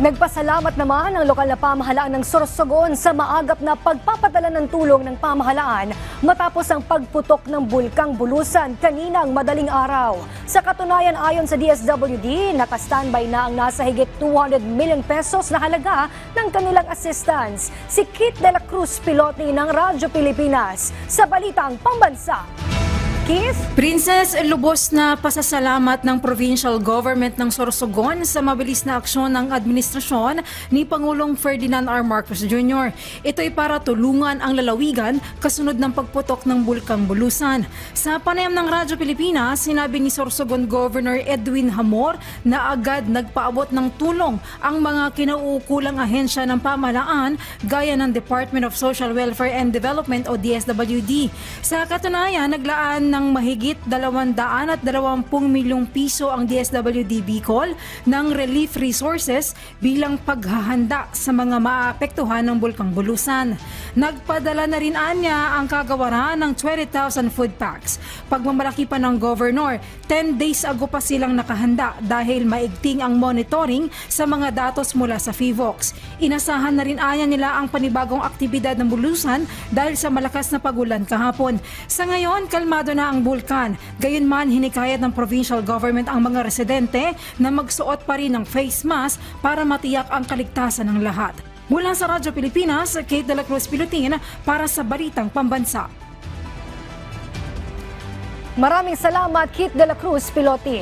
Nagpasalamat naman ang lokal na pamahalaan ng Sorsogon sa maagap na pagpapadala ng tulong ng pamahalaan matapos ang pagputok ng bulkang Bulusan kaninang madaling araw. Sa katunayan, ayon sa DSWD, nakastandby na ang nasa higit 200 million pesos na halaga ng kanilang assistance. Si Kit De La Cruz, pilote ng Radyo Pilipinas, sa Balitang Pambansa. Keith? Princess, lubos na pasasalamat ng provincial government ng Sorsogon sa mabilis na aksyon ng administrasyon ni Pangulong Ferdinand R. Marcos Jr. Ito'y para tulungan ang lalawigan kasunod ng pagputok ng bulkang Bulusan. Sa panayam ng Radyo Pilipinas, sinabi ni Sorsogon Governor Edwin Hamor na agad nagpaabot ng tulong ang mga kinauukulang ahensya ng pamahalaan gaya ng Department of Social Welfare and Development o DSWD. Sa katunayan, naglaan ng mahigit 220 milyong piso ang DSWD Bicol ng relief resources bilang paghahanda sa mga maapektuhan ng bulkang Bulusan. Nagpadala na rin anya ang kagawaran ng 20,000 food packs. Pagmamalaki pa ng governor, 10 days ago pa silang nakahanda dahil maigting ang monitoring sa mga datos mula sa FIVOX. Inasahan na rin anya nila ang panibagong aktibidad ng Bulusan dahil sa malakas na pagulan kahapon. Sa ngayon, kalmado na ang bulkan. Gayunman, hinikayat ng provincial government ang mga residente na magsuot pa rin ng face mask para matiyak ang kaligtasan ng lahat. Mula sa Radyo Pilipinas, Kate De La Cruz Pilotin para sa Balitang Pambansa. Maraming salamat, Kit De La Cruz, pilote.